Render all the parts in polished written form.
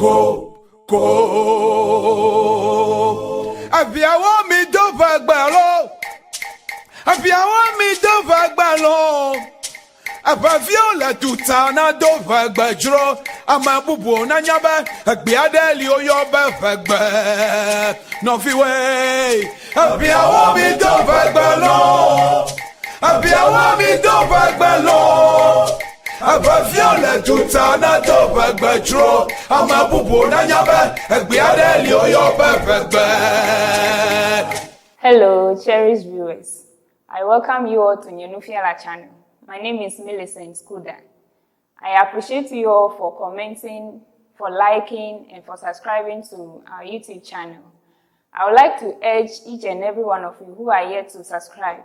ko. Abiawo mi do vagbalo. Abiawo mi do vagbalo. Abavio la tutana do vagbajro. Amabubu na nyabe. Egbee adeli oyobe vagbe. No fi way. Abiawo mi do vagbalo. Abiawo mi do vagbalo. Abavio la tutana do vagbajro. Amabubu na nyabe. Egbee adeli oyobe vagbe. Hello, cherished viewers. I welcome you all to Denusi channel. My name is Millicent Kuda. I appreciate you all for commenting, for liking, and for subscribing to our YouTube channel. I would like to urge each and every one of you who are yet to subscribe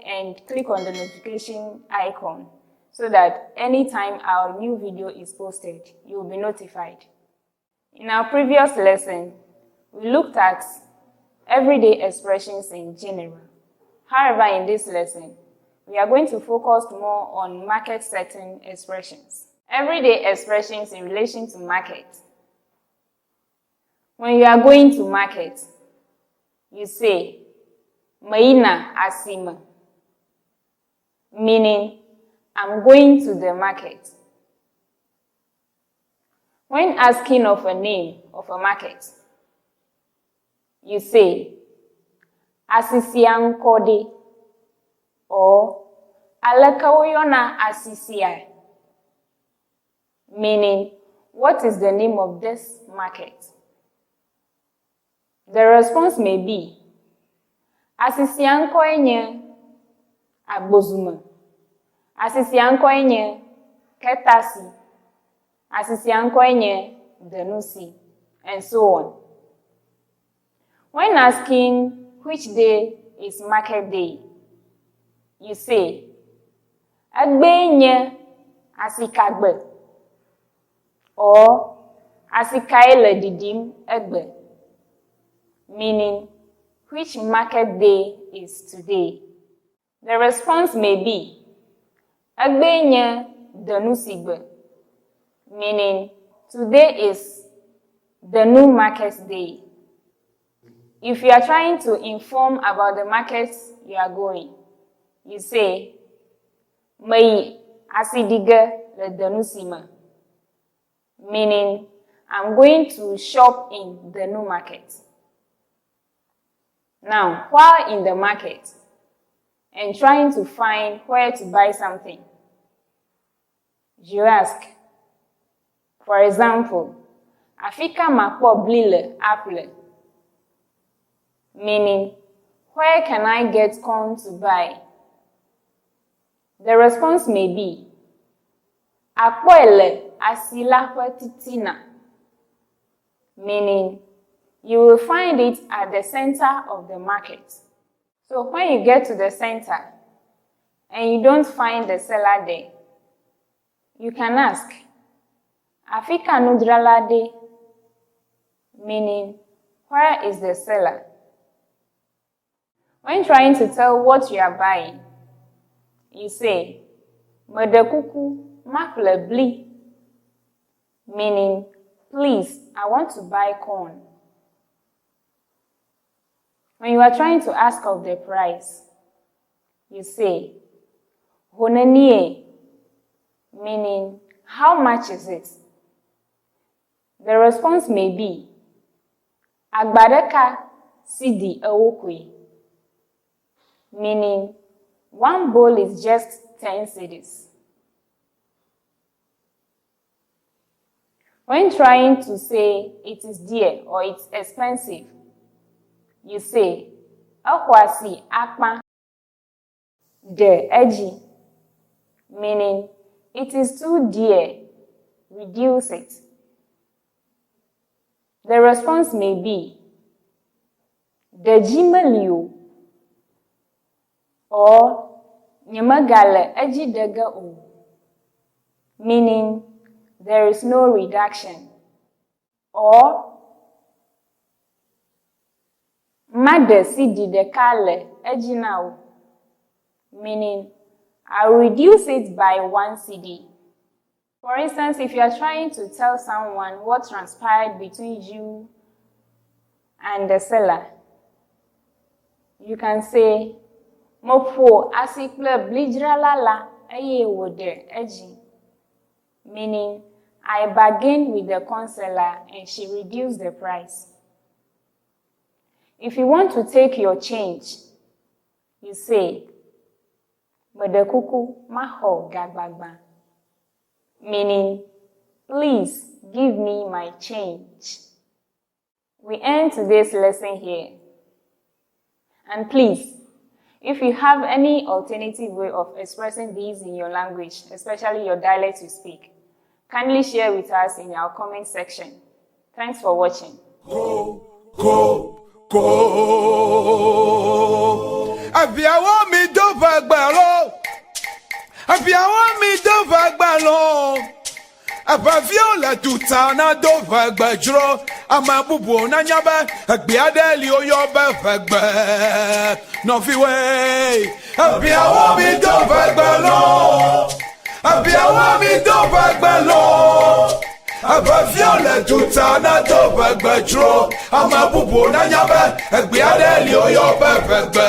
and click on the notification icon so that anytime our new video is posted, you will be notified. In our previous lesson, we looked at everyday expressions in general. However, in this lesson, we are going to focus more on market setting expressions. Everyday expressions in relation to market. When you are going to market, you say, Meyina asima, meaning, I'm going to the market. When asking of a name of a market, you say, siaa ŋkɔe, or Aleke woyɔa siaa, meaning, what is the name of this market? The response may be, siaa ŋkɔe nye agbozuma, siaa ŋkɔe nye ketasi, siaa ŋkɔe nye Denu-si, and so on. When asking which day is market day, you say, Egbee nye asikagbe, or asikae le ɖiɖim egbe, meaning, which market day is today? The response may be, Egbee nye Denusigbe, meaning, today is the new market day. If you are trying to inform about the markets you are going, you say, Meyi asidige le Denusi, meaning, I'm going to shop in the new market. Now, while in the market and trying to find where to buy something, you ask, for example, Afika makpɔ le aƒle, meaning, where can I get corn to buy? The response may be, Àkpɔe asila titina, meaning, you will find it at the center of the market. So when you get to the center and you don't find the seller there, you can ask, Afika nudralade, meaning, where is the seller? When trying to tell what you are buying, you say, Medekuku maƒle bli, meaning, please, I want to buy corn. When you are trying to ask of the price, you say, Honenie, meaning, how much is it? The response may be, Agbadeka sidi ewokwe, meaning, one bowl is just 10 cedis. When trying to say it is dear or it's expensive, you say, Akwasi akpa de eji, meaning, it is too dear, reduce it. The response may be, Dejimelio, or Nyemagale eji dega o, meaning, there is no reduction. Or Made sidi dekale eji now, meaning, I'll reduce it by 1 cedi. For instance, if you are trying to tell someone what transpired between you and the seller, you can say, Mopo asikple blidralala eye wode eji. Meaning, I bargained with the consular and she reduced the price. If you want to take your change, you say, Medekuku maho gagbagba. Meaning, please give me my change. We end today's lesson here. And please, if you have any alternative way of expressing these in your language, especially your dialect you speak, kindly share with us in our comment section. Thanks for watching. Abiawo mi do vagbalo. Abiawo mi do vagbalo. Abavio la titina do vagbajro. Amabubu na nyabe. Egbee adeli oyobe vagbe. No fi way. Abiawo mi do vagbalo. Abiawo mi do vagbalo. Abavio la titina do vagbajro. Amabubu na nyabe. Egbee adeli oyobe vagbe.